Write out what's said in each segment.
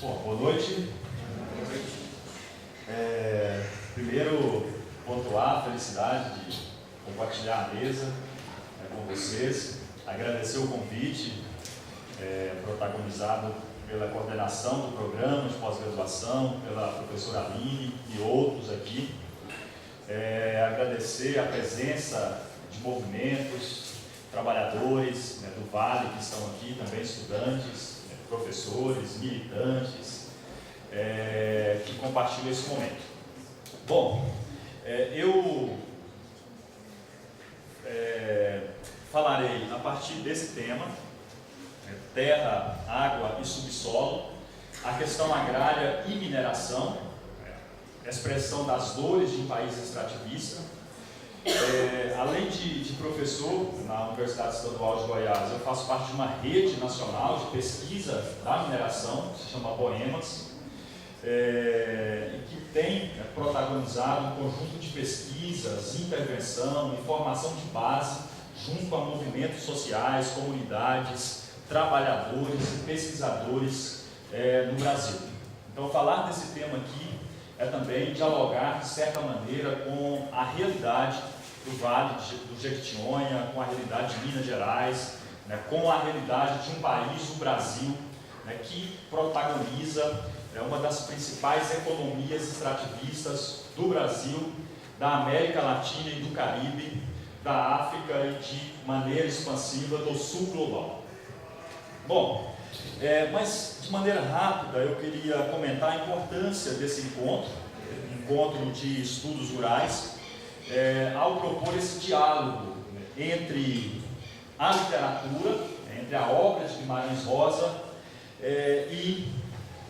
Bom, boa noite. Primeiro, pontuar a felicidade de compartilhar a mesa com vocês, agradecer o convite protagonizado pela coordenação do programa de pós-graduação, pela professora Aline e outros aqui. Agradecer a presença de movimentos, trabalhadores do Vale que estão aqui, também estudantes, professores, militantes, que compartilham esse momento. Bom, eu falarei a partir desse tema, terra, água e subsolo, a questão agrária e mineração, a expressão das dores de um país extrativista. Além de professor na Universidade Estadual de Goiás, eu faço parte de uma rede nacional de pesquisa da mineração, que se chama Poemas, e que tem protagonizado um conjunto de pesquisas, intervenção, informação de base, junto a movimentos sociais, comunidades, trabalhadores e pesquisadores no Brasil. Então, falar desse tema aqui é também dialogar, de certa maneira, com a realidade do Vale do Jequitinhonha, com a realidade de Minas Gerais, com a realidade de um país, o Brasil, que protagoniza uma das principais economias extrativistas do Brasil, da América Latina e do Caribe, da África e, de maneira expansiva, do Sul global. Bom, mas de maneira rápida eu queria comentar a importância desse encontro de estudos rurais, ao propor esse diálogo entre a literatura, entre a obra de Guimarães Rosa e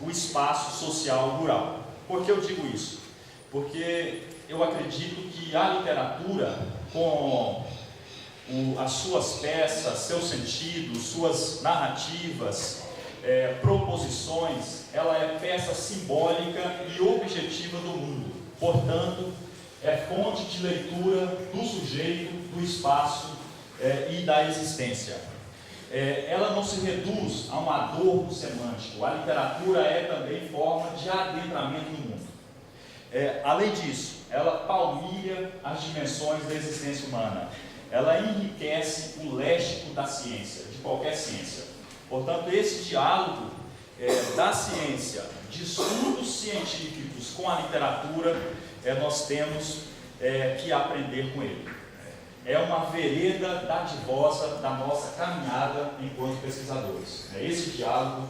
o espaço social rural. Por que eu digo isso? Porque eu acredito que a literatura, com as suas peças, seus sentidos, suas narrativas, proposições, ela é peça simbólica e objetiva do mundo. Portanto, é fonte de leitura do sujeito, do espaço e da existência. Ela não se reduz a um adorno semântico. A literatura é também forma de adentramento no mundo. Além disso, ela palmilha as dimensões da existência humana. Ela enriquece o léxico da ciência, de qualquer ciência. Portanto, esse diálogo da ciência, de estudos científicos com a literatura, nós temos que aprender com ele. É uma vereda dadivosa da nossa caminhada enquanto pesquisadores. Esse diálogo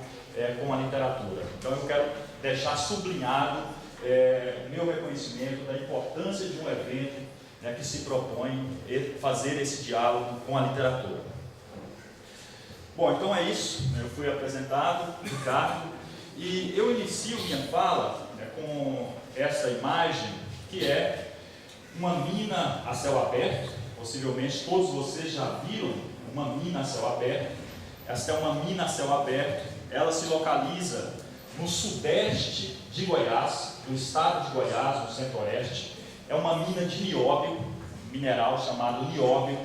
com a literatura. Então, eu quero deixar sublinhado meu reconhecimento da importância de um evento que se propõe fazer esse diálogo com a literatura. Bom, então é isso. Eu fui apresentado, Ricardo, e eu inicio minha fala com essa imagem, que é uma mina a céu aberto. Possivelmente todos vocês já viram uma mina a céu aberto. Essa é uma mina a céu aberto. Ela se localiza no sudeste de Goiás, do estado de Goiás, no centro-oeste. É uma mina de nióbio, mineral chamado nióbio.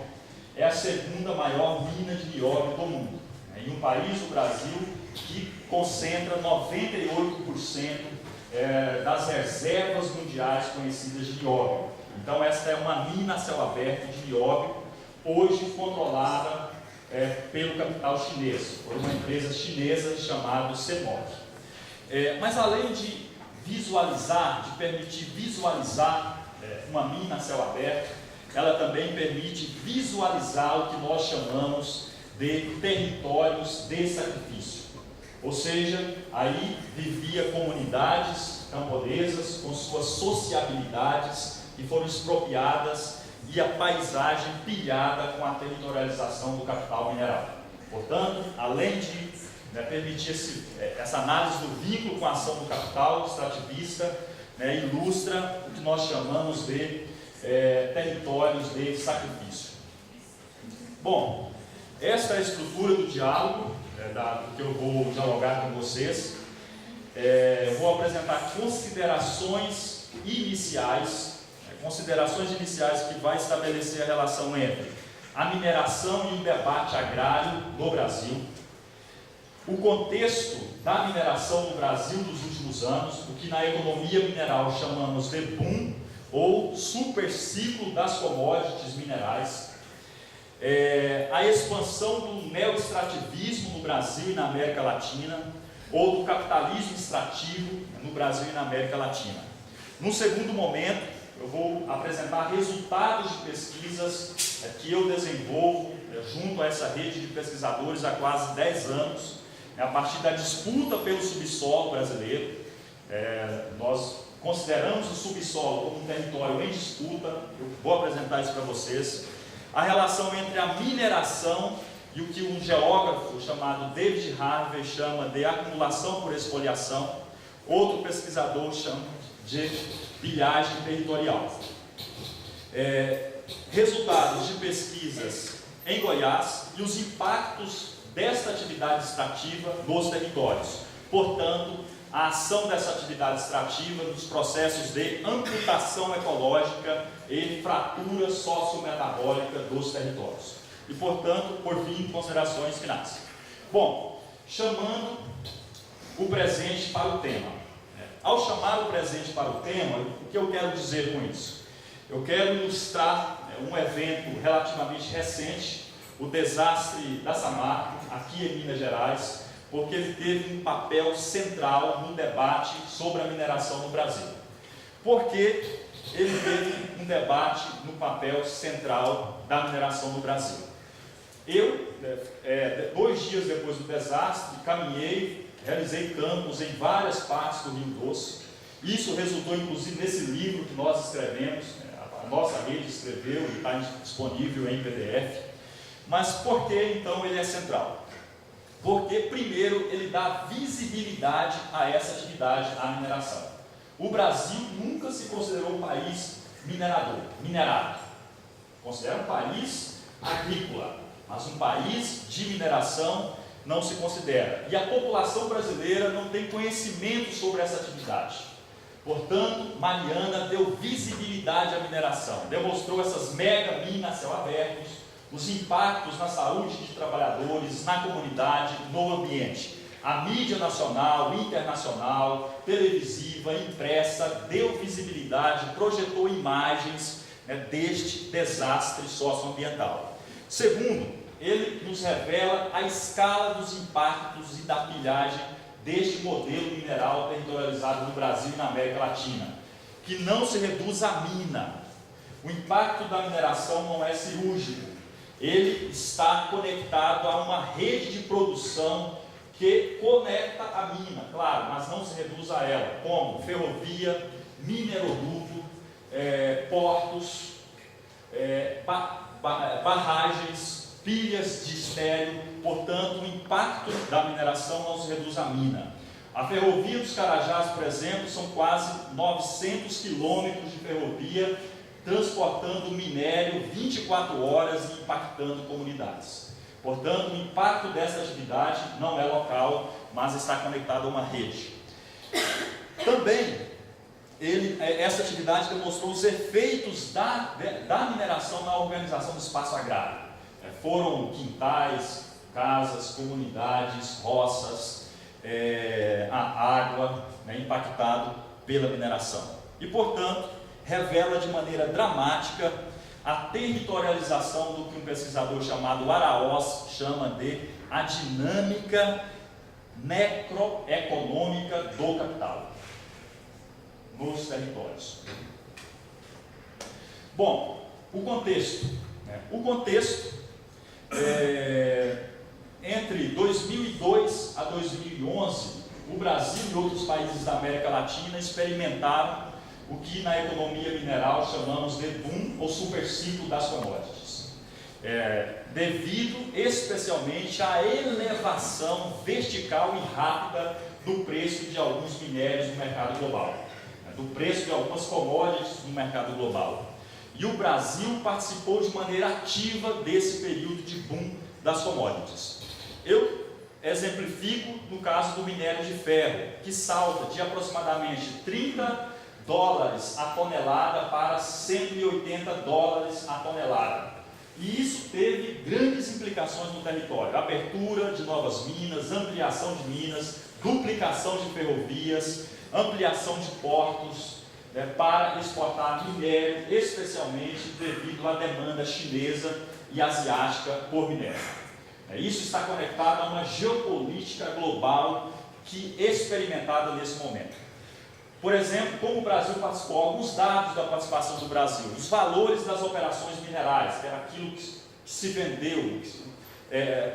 É a segunda maior mina de nióbio do mundo. Em um país, o Brasil, que concentra 98% das reservas mundiais conhecidas de nióbio. Então, esta é uma mina a céu aberto de nióbio, hoje controlada pelo capital chinês, por uma empresa chinesa chamada CEMOC. Mas além de visualizar, de permitir visualizar uma mina a céu aberto, ela também permite visualizar o que nós chamamos de territórios de sacrifício. Ou seja, aí vivia comunidades camponesas com suas sociabilidades que foram expropriadas e a paisagem pilhada com a territorialização do capital mineral. Portanto, além de permitir essa análise do vínculo com a ação do capital extrativista, ilustra o que nós chamamos de territórios de sacrifício. Bom, esta é a estrutura do diálogo, do que eu vou dialogar com vocês. Eu vou apresentar considerações iniciais que vai estabelecer a relação entre a mineração e o debate agrário no Brasil, o contexto da mineração no Brasil dos últimos anos, o que na economia mineral chamamos de boom ou super ciclo das commodities minerais, a expansão do neoextrativismo no Brasil e na América Latina, ou do capitalismo extrativo no Brasil e na América Latina. No segundo momento, eu vou apresentar resultados de pesquisas que eu desenvolvo junto a essa rede de pesquisadores há quase 10 anos, a partir da disputa pelo subsolo brasileiro. Nós consideramos o subsolo como um território em disputa. Eu vou apresentar isso para vocês. A relação entre a mineração e o que um geógrafo chamado David Harvey chama de acumulação por esfoliação, outro pesquisador chama de pilhagem territorial. Resultados de pesquisas em Goiás e os impactos desta atividade extrativa nos territórios. Portanto, a ação dessa atividade extrativa nos processos de amputação ecológica e fratura sociometabólica dos territórios. E, portanto, por fim, considerações finais. Bom, chamando o presente para o tema. Ao chamar o presente para o tema, o que eu quero dizer com isso? Eu quero ilustrar um evento relativamente recente, o desastre da Samarco, aqui em Minas Gerais, porque ele teve um papel central no debate sobre a mineração no Brasil. Porque ele teve um debate no papel central da mineração no Brasil. Eu, 2 dias depois do desastre, caminhei, realizei campos em várias partes do Rio Doce. Isso resultou, inclusive, nesse livro que nós escrevemos, a nossa rede escreveu e está disponível em PDF. Mas por que, então, ele é central? Porque, primeiro, ele dá visibilidade a essa atividade, a mineração. O Brasil nunca se considerou um país minerado. Considera um país agrícola, mas um país de mineração não se considera. E a população brasileira não tem conhecimento sobre essa atividade. Portanto, Mariana deu visibilidade à mineração, demonstrou essas mega minas a céu aberto, os impactos na saúde de trabalhadores, na comunidade, no ambiente. A mídia nacional, internacional, televisiva, impressa, deu visibilidade, projetou imagens deste desastre socioambiental. Segundo, ele nos revela a escala dos impactos e da pilhagem deste modelo mineral territorializado no Brasil e na América Latina, que não se reduz à mina. O impacto da mineração não é cirúrgico. Ele está conectado a uma rede de produção que conecta a mina, claro, mas não se reduz a ela, como ferrovia, mineroduto, portos, barragens, pilhas de estéreo. Portanto, o impacto da mineração não se reduz à mina. A ferrovia dos Carajás, por exemplo, são quase 900 quilômetros de ferrovia, transportando minério 24 horas e impactando comunidades. Portanto, o impacto dessa atividade não é local, mas está conectado a uma rede. Também, essa atividade demonstrou os efeitos da mineração na organização do espaço agrário. Foram quintais, casas, comunidades, roças, a água, impactado pela mineração. E, portanto, revela de maneira dramática a territorialização do que um pesquisador chamado Araoz chama de a dinâmica necroeconômica do capital nos territórios. Bom, o contexto. Entre 2002 a 2011, o Brasil e outros países da América Latina experimentaram o que na economia mineral chamamos de boom ou superciclo das commodities, devido especialmente à elevação vertical e rápida do preço de alguns minérios no mercado global, do preço de algumas commodities no mercado global. E o Brasil participou de maneira ativa desse período de boom das commodities. Eu exemplifico no caso do minério de ferro, que salta de aproximadamente $30 a tonelada para $180 a tonelada. E isso teve grandes implicações no território: abertura de novas minas, ampliação de minas, duplicação de ferrovias, ampliação de portos, para exportar minério, especialmente devido à demanda chinesa e asiática por minério. Isso está conectado a uma geopolítica global que é experimentada nesse momento. Por exemplo, como o Brasil participou, alguns dados da participação do Brasil, os valores das operações minerais, que era aquilo que se vendeu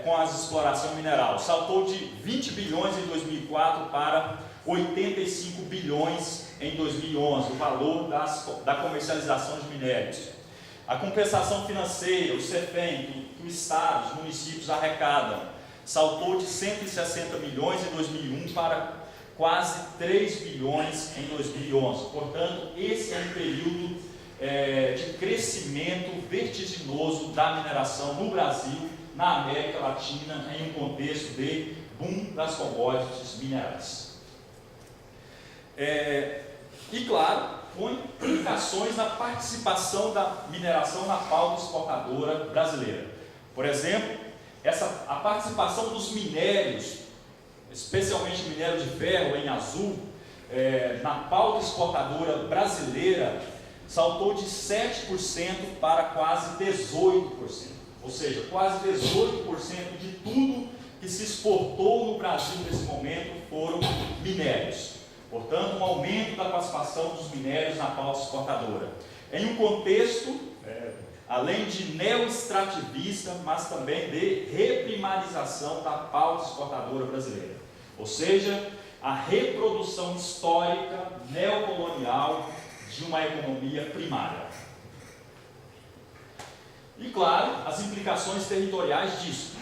com a exploração mineral, saltou de 20 bilhões em 2004 para 85 bilhões em 2011, o valor da comercialização de minérios. A compensação financeira, o CEFEM, que o Estado, os municípios arrecadam, saltou de 160 milhões em 2001 para quase 3 bilhões em 2011. Portanto, esse é um período de crescimento vertiginoso da mineração no Brasil, na América Latina, em um contexto de boom das commodities minerais. E claro, com implicações na participação da mineração na pauta exportadora brasileira. Por exemplo, a participação dos minérios, especialmente o minério de ferro em azul, na pauta exportadora brasileira, saltou de 7% para quase 18%. Ou seja, quase 18% de tudo que se exportou no Brasil nesse momento foram minérios. Portanto, um aumento da participação dos minérios na pauta exportadora. Em um contexto, além de neoextrativista, mas também de reprimarização da pauta exportadora brasileira. Ou seja, a reprodução histórica neocolonial de uma economia primária. E, claro, as implicações territoriais disso.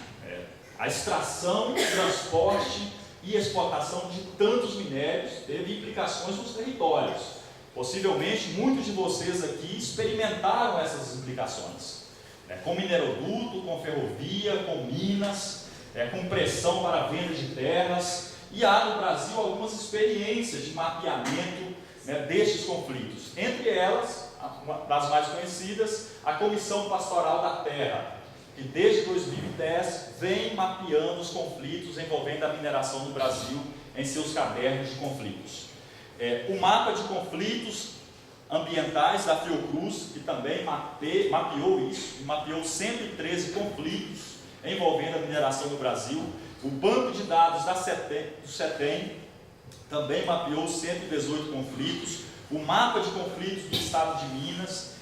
A extração, transporte e exportação de tantos minérios teve implicações nos territórios. Possivelmente, muitos de vocês aqui experimentaram essas implicações. Com mineroduto, com ferrovia, com minas, com pressão para a venda de terras. E há no Brasil algumas experiências de mapeamento destes conflitos. Entre elas, uma das mais conhecidas, a Comissão Pastoral da Terra, que desde 2010 vem mapeando os conflitos envolvendo a mineração no Brasil em seus cadernos de conflitos. O mapa de conflitos ambientais da Fiocruz, que também mapeou isso, mapeou 113 conflitos envolvendo a mineração no Brasil. O banco de dados do CETEM também mapeou 118 conflitos. O mapa de conflitos do Estado de Minas,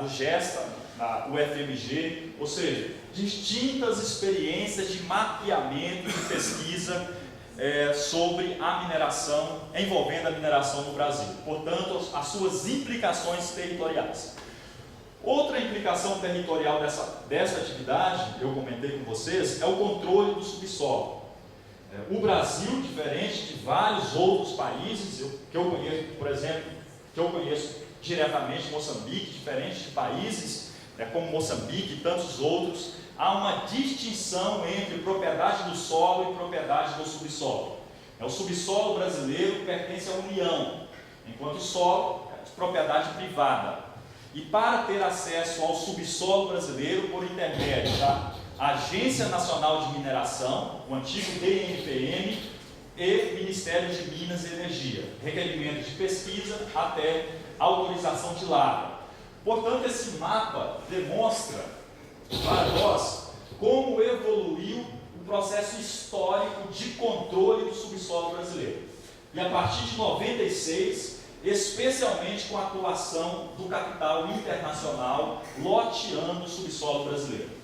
do GESTA, da UFMG, ou seja, distintas experiências de mapeamento e de pesquisa sobre a mineração, envolvendo a mineração no Brasil. Portanto, as suas implicações territoriais. Outra implicação territorial dessa atividade, eu comentei com vocês, é o controle do subsolo. O Brasil, diferente de vários outros países, que eu conheço, por exemplo, que eu conheço diretamente, Moçambique, diferente de países como Moçambique e tantos outros, há uma distinção entre propriedade do solo e propriedade do subsolo. O subsolo brasileiro pertence à União, enquanto o solo é de propriedade privada. E para ter acesso ao subsolo brasileiro por intermédio da Agência Nacional de Mineração, o antigo DNPM, e Ministério de Minas e Energia, requerimento de pesquisa até autorização de lavra. Portanto, esse mapa demonstra para nós como evoluiu o processo histórico de controle do subsolo brasileiro. E a partir de 96, especialmente com a atuação do capital internacional loteando o subsolo brasileiro.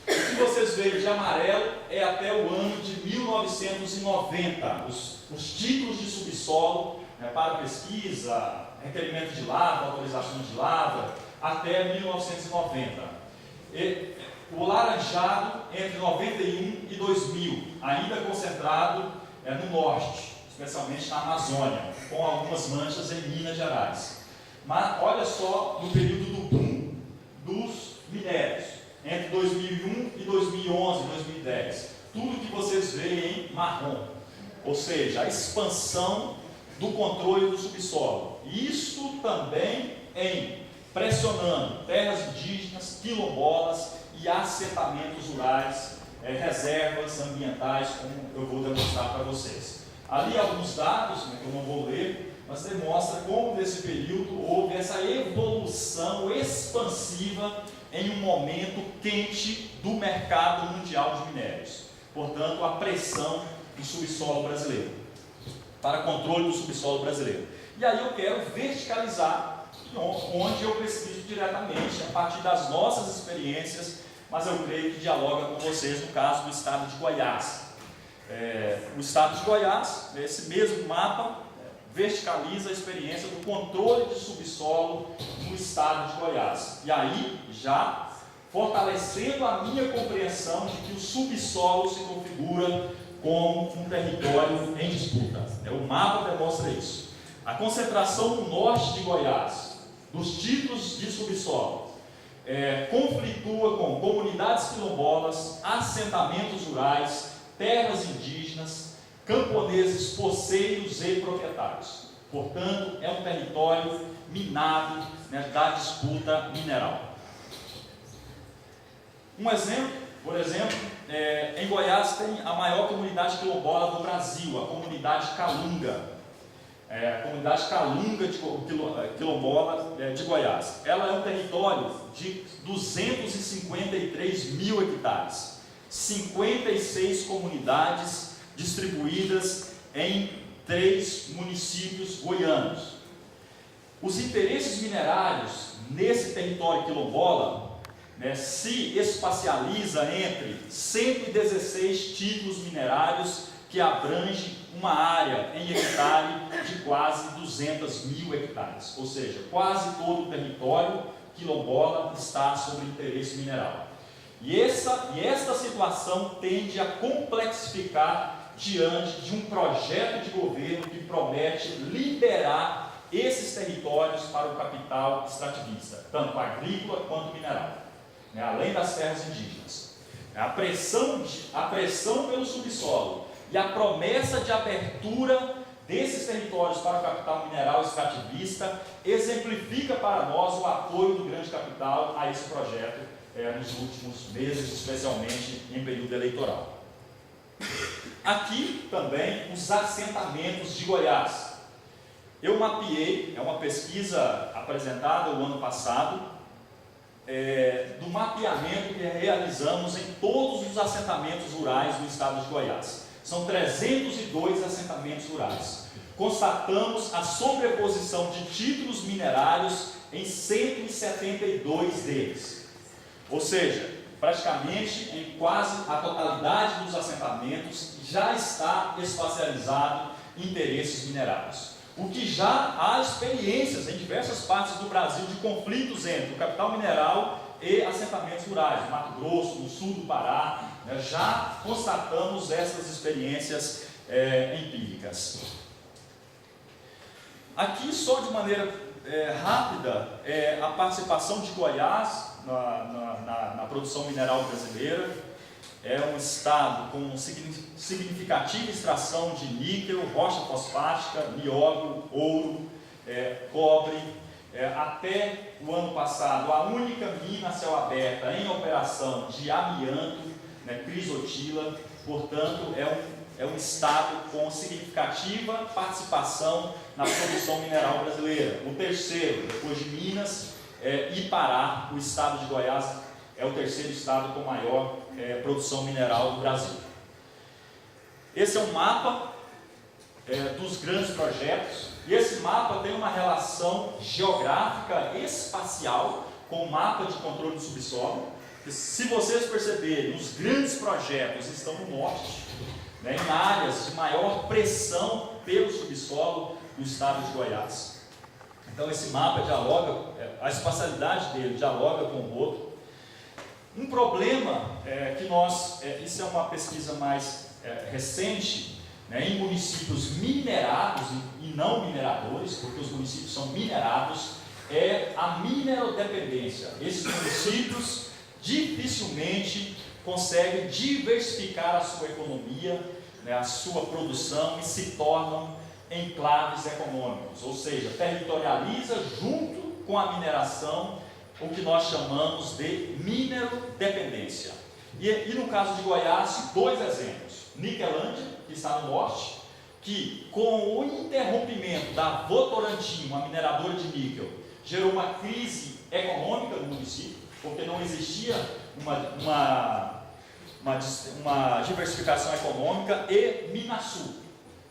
O que vocês veem de amarelo é até o ano de 1990, os títulos de subsolo para pesquisa, requerimento de lavra, autorização de lavra, até 1990. E o laranjado entre 91 e 2000, ainda concentrado no norte, especialmente na Amazônia, com algumas manchas em Minas Gerais. Mas olha só no período do boom dos minérios, entre 2001 e 2011, 2010. Tudo que vocês veem em marrom, ou seja, a expansão do controle do subsolo. Isso também pressionando terras indígenas, quilombolas e assentamentos rurais, reservas ambientais, como eu vou demonstrar para vocês. Ali alguns dados, né, que eu não vou ler, mas demonstra como nesse período houve essa evolução expansiva em um momento quente do mercado mundial de minérios. Portanto, a pressão do subsolo brasileiro, para controle do subsolo brasileiro. E aí eu quero verticalizar, onde eu pesquiso diretamente, a partir das nossas experiências, mas eu creio que dialoga com vocês no caso do estado de Goiás. O estado de Goiás, esse mesmo mapa, verticaliza a experiência do controle de subsolo no estado de Goiás. E aí, já fortalecendo a minha compreensão de que o subsolo se configura como um território em disputa. O mapa demonstra isso. A concentração no norte de Goiás, dos títulos de subsolo, conflitua com comunidades quilombolas, assentamentos rurais, terras indígenas, camponeses, poceiros e proprietários. Portanto, é um território minado, né, da disputa mineral. Um exemplo, por exemplo, em Goiás tem a maior comunidade quilombola do Brasil, a comunidade Calunga. A comunidade Calunga quilombola de Goiás. Ela é um território de 253 mil hectares, 56 comunidades distribuídas em 3 municípios goianos. Os interesses minerários nesse território quilombola, né, se espacializa entre 116 títulos minerários que abrange uma área em hectare de quase 200 mil hectares, ou seja, quase todo o território quilombola está sob interesse mineral. E esta situação tende a complexificar diante de um projeto de governo que promete liberar esses territórios para o capital extrativista, tanto agrícola quanto mineral, né, além das terras indígenas. A pressão pelo subsolo e a promessa de abertura desses territórios para o capital mineral extrativista exemplifica para nós o apoio do grande capital a esse projeto nos últimos meses, especialmente em período eleitoral. Aqui também os assentamentos de Goiás. Eu mapeei, é uma pesquisa apresentada o ano passado, do mapeamento que realizamos em todos os assentamentos rurais do estado de Goiás. São 302 assentamentos rurais. Constatamos a sobreposição de títulos minerários em 172 deles. Ou seja, praticamente em quase a totalidade dos assentamentos já está espacializado em interesses minerários. O que já há experiências em diversas partes do Brasil de conflitos entre o capital mineral e assentamentos rurais, no Mato Grosso, no sul do Pará, né, já constatamos essas experiências empíricas. Aqui, só de maneira rápida, a participação de Goiás na produção mineral brasileira. É um estado com significativa extração de níquel, rocha fosfática, nióbio, ouro, cobre. Até o ano passado, a única mina a céu aberto em operação de amianto, né, crisotila. Portanto, é um estado com significativa participação na produção mineral brasileira. O terceiro, depois de Minas e Pará, o estado de Goiás é o terceiro estado com maior produção mineral do Brasil. Esse é um mapa dos grandes projetos, e esse mapa tem uma relação geográfica espacial com o mapa de controle do subsolo. Se vocês perceberem, os grandes projetos estão no norte, né, em áreas de maior pressão pelo subsolo do estado de Goiás. Então esse mapa dialoga, a espacialidade dele dialoga com o outro. Um problema que isso é uma pesquisa mais recente, né, em municípios minerados e não mineradores, porque os municípios são minerados, é a minerodependência. Esses municípios dificilmente conseguem diversificar a sua economia, né, a sua produção, e se tornam enclaves econômicos, ou seja, territorializa junto com a mineração o que nós chamamos de minerodependência. E no caso de Goiás, 2 exemplos. Niquelândia, que está no norte, que, com o interrompimento da Votorantim, uma mineradora de níquel, gerou uma crise econômica no município, porque não existia uma diversificação econômica, e Minasul,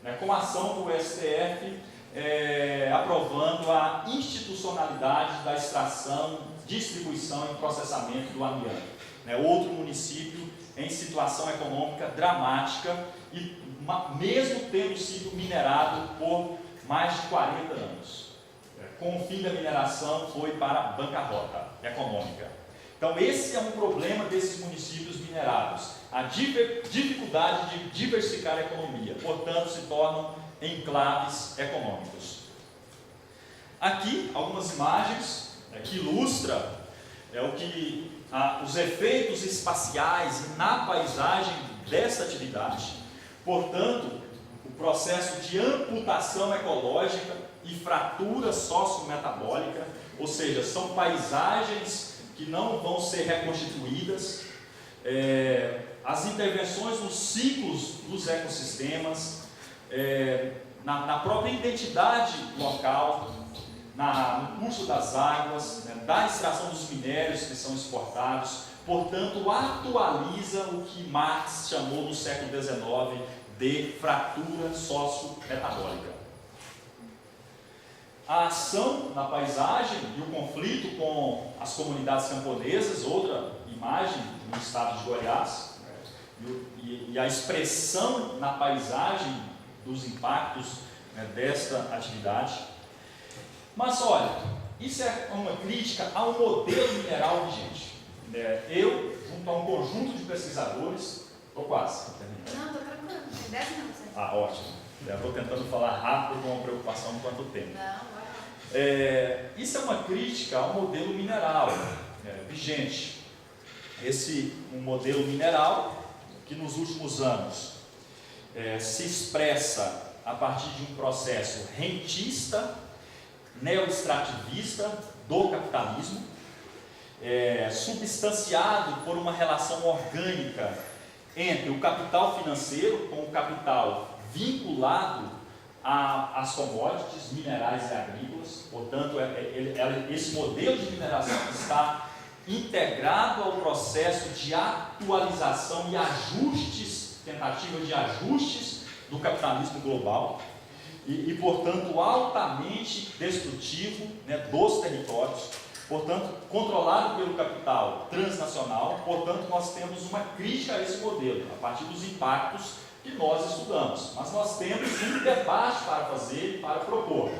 né, com a ação do STF aprovando a institucionalidade da extração, distribuição e processamento do amianto. Né, outro município em situação econômica dramática, e mesmo tendo sido minerado por mais de 40 anos. Com o fim da mineração, foi para a bancarrota econômica. Então, esse é um problema desses municípios minerados, a dificuldade de diversificar a economia, portanto, se tornam enclaves econômicos. Aqui, algumas imagens que ilustram os efeitos espaciais na paisagem dessa atividade. Portanto, o processo de amputação ecológica e fratura sociometabólica, ou seja, são paisagens que não vão ser reconstituídas, as intervenções nos ciclos dos ecossistemas, na própria identidade local, no curso das águas, né, da extração dos minérios que são exportados, portanto, atualiza o que Marx chamou no século XIX de fratura sociometabólica. A ação na paisagem e o conflito com as comunidades camponesas, outra imagem no estado de Goiás, e a expressão na paisagem dos impactos, né, desta atividade. Mas olha, isso é uma crítica ao modelo mineral vigente. Eu, junto a um conjunto de pesquisadores, estou quase terminando. Não, estou tranquilo, tem 10 minutos. Ah, ótimo. Estou tentando falar rápido com uma preocupação quanto tempo. Não, vai lá. Isso é uma crítica ao modelo mineral vigente. Um modelo mineral que nos últimos anos se expressa a partir de um processo rentista, neoextrativista do capitalismo, substanciado por uma relação orgânica entre o capital financeiro com o capital vinculado às commodities minerais e agrícolas. Portanto, esse modelo de mineração está integrado ao processo de atualização e ajustes, tentativa de ajustes do capitalismo global, e portanto, altamente destrutivo, né, dos territórios, portanto, controlado pelo capital transnacional. Portanto, nós temos uma crítica a esse modelo, a partir dos impactos que nós estudamos. Mas nós temos um debate para fazer, para propor,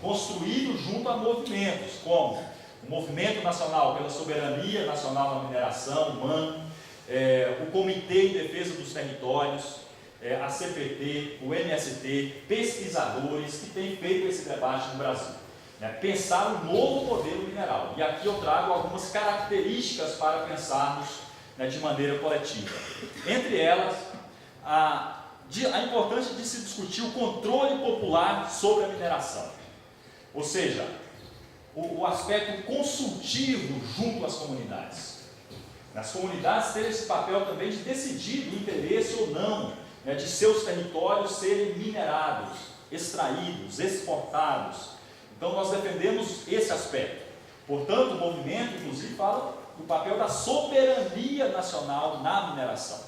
construído junto a movimentos, como o Movimento Nacional pela Soberania Nacional na Mineração, o MAN, o Comitê em Defesa dos Territórios, a CPT, o MST, pesquisadores que têm feito esse debate no Brasil. Pensar um novo modelo mineral. E aqui eu trago algumas características para pensarmos, né, de maneira coletiva. Entre elas, a importância de se discutir o controle popular sobre a mineração. Ou seja, o aspecto consultivo junto às comunidades. As comunidades têm esse papel também de decidir o interesse ou não, né, de seus territórios serem minerados, extraídos, exportados. Então nós defendemos esse aspecto. Portanto, o movimento, inclusive, fala do papel da soberania nacional na mineração.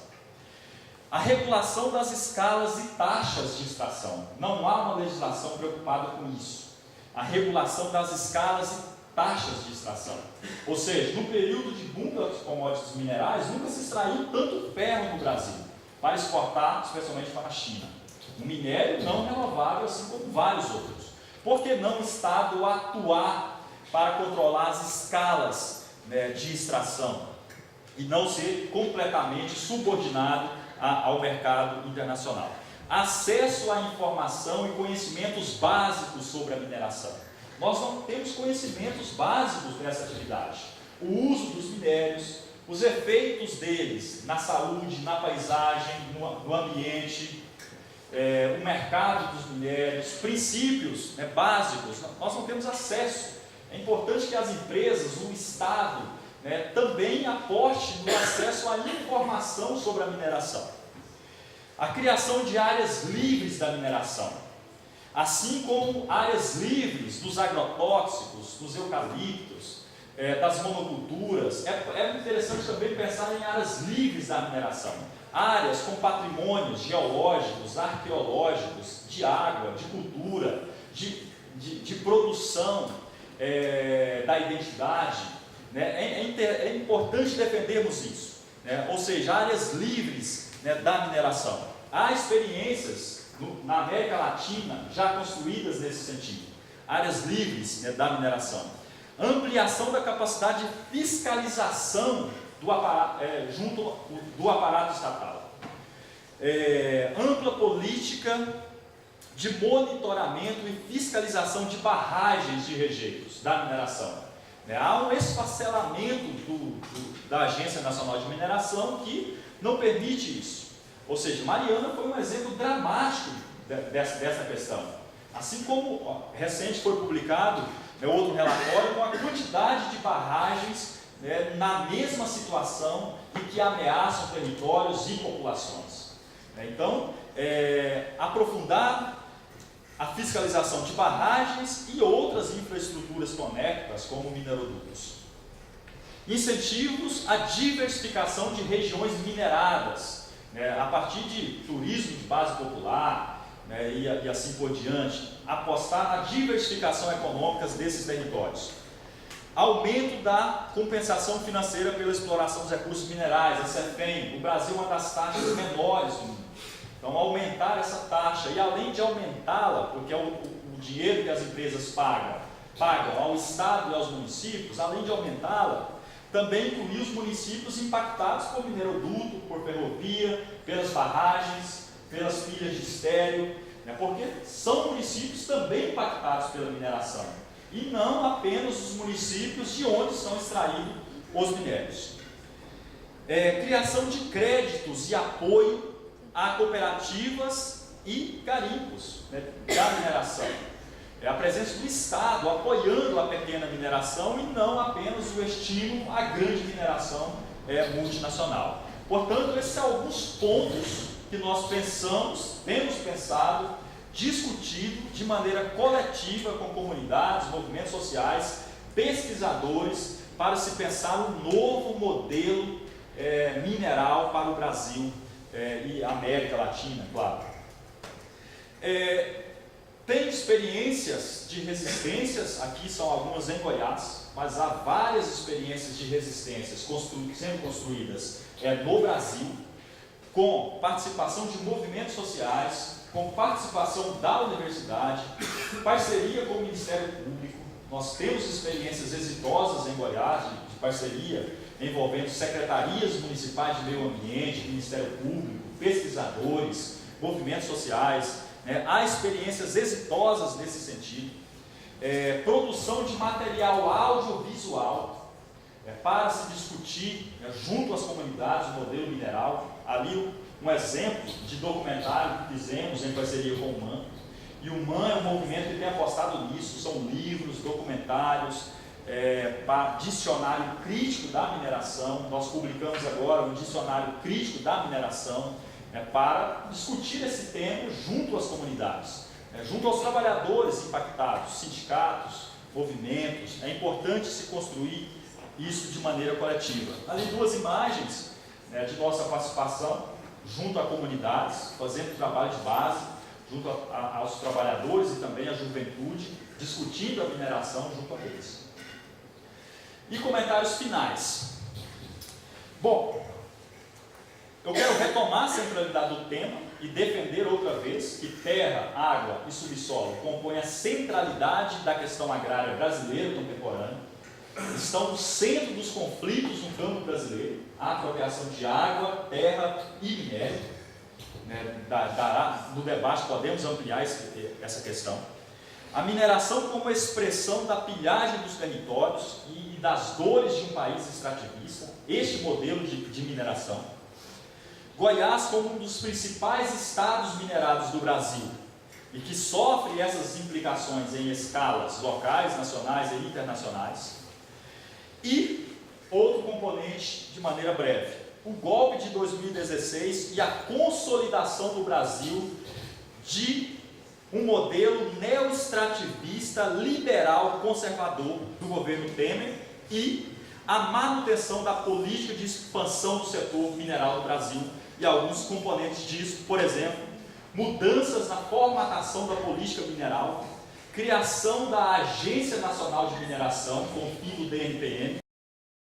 A regulação das escalas e taxas de extração. Não há uma legislação preocupada com isso. A regulação das escalas e taxas de extração. Ou seja, no período de boom das commodities minerais, nunca se extraiu tanto ferro no Brasil para exportar, especialmente para a China. Um minério não renovável, assim como vários outros. Por que não o Estado atuar para controlar as escalas, né, de extração e não ser completamente subordinado ao mercado internacional? Acesso à informação e conhecimentos básicos sobre a mineração. Nós não temos conhecimentos básicos dessa atividade. O uso dos minérios, os efeitos deles na saúde, na paisagem, no ambiente, o mercado dos minérios, princípios, né, básicos, nós não temos acesso. É importante que as empresas, o Estado, né, também aposte no acesso à informação sobre a mineração. A criação de áreas livres da mineração, assim como áreas livres dos agrotóxicos, dos eucaliptos, das monoculturas. É interessante também pensar em áreas livres da mineração, áreas com patrimônios geológicos, arqueológicos, de água, de cultura, de produção da identidade. É importante defendermos isso, ou seja, áreas livres da mineração. Há experiências na América Latina já construídas nesse sentido, áreas livres da mineração. Ampliação da capacidade de fiscalização junto do aparato estatal. Ampla política de monitoramento e fiscalização de barragens de rejeitos da mineração. Há um esfacelamento da Agência Nacional de Mineração que não permite isso. Ou seja, Mariana foi um exemplo dramático dessa questão. Assim como recente foi publicado outro relatório com a quantidade de barragens na mesma situação e que ameaçam territórios e populações. Então, aprofundar a fiscalização de barragens e outras infraestruturas conectas, como minerodutos. Incentivos à diversificação de regiões mineradas, a partir de turismo de base popular, e assim por diante. Apostar na diversificação econômica desses territórios. Aumento da compensação financeira pela exploração dos recursos minerais, a CEFEM. O Brasil é uma das taxas menores do mundo. Então, aumentar essa taxa, e além de aumentá-la, porque é o dinheiro que as empresas pagam ao Estado e aos municípios, além de aumentá-la, também incluir os municípios impactados por mineroduto, por ferrovia, pelas barragens, pelas pilhas de estéreo, porque são municípios também impactados pela mineração, e não apenas os municípios de onde são extraídos os minérios. Criação de créditos e apoio a cooperativas e garimpos da mineração. A presença do Estado apoiando a pequena mineração e não apenas o estímulo à grande mineração multinacional. Portanto, esses são alguns pontos que nós temos pensado, discutido de maneira coletiva com comunidades, movimentos sociais, pesquisadores, para se pensar um novo modelo mineral para o Brasil e América Latina, claro. Tem experiências de resistências, aqui são algumas em Goiás, mas há várias experiências de resistências sendo construídas no Brasil, com participação de movimentos sociais, com participação da universidade, parceria com o Ministério Público. Nós temos experiências exitosas em Goiás, de parceria envolvendo secretarias municipais de meio ambiente, Ministério Público, pesquisadores, movimentos sociais. Há experiências exitosas nesse sentido. Produção de material audiovisual para se discutir junto às comunidades o modelo mineral. Ali um exemplo de documentário que fizemos em parceria com o MAN. E o MAN é um movimento que tem apostado nisso, são livros, documentários, para dicionário crítico da mineração. Nós publicamos agora um dicionário crítico da mineração, para discutir esse tema junto às comunidades, junto aos trabalhadores impactados, sindicatos, movimentos. É importante se construir isso de maneira coletiva. Ali duas imagens de nossa participação junto a comunidades, fazendo trabalho de base, junto aos trabalhadores e também à juventude, discutindo a mineração junto a eles. E comentários finais. Bom, eu quero retomar a centralidade do tema e defender outra vez que terra, água e subsolo compõem a centralidade da questão agrária brasileira contemporânea, estão no centro dos conflitos no campo brasileiro, a apropriação de água, terra e minério. No debate podemos ampliar essa questão. A mineração como expressão da pilhagem dos territórios e das dores de um país extrativista, este modelo de mineração. Goiás como um dos principais estados minerados do Brasil e que sofre essas implicações em escalas locais, nacionais e internacionais. E outro componente, de maneira breve, o golpe de 2016 e a consolidação do Brasil de um modelo neoextrativista, liberal, conservador do governo Temer e a manutenção da política de expansão do setor mineral do Brasil e alguns componentes disso, por exemplo, mudanças na formatação da política mineral, criação da Agência Nacional de Mineração, com o fim do DNPM,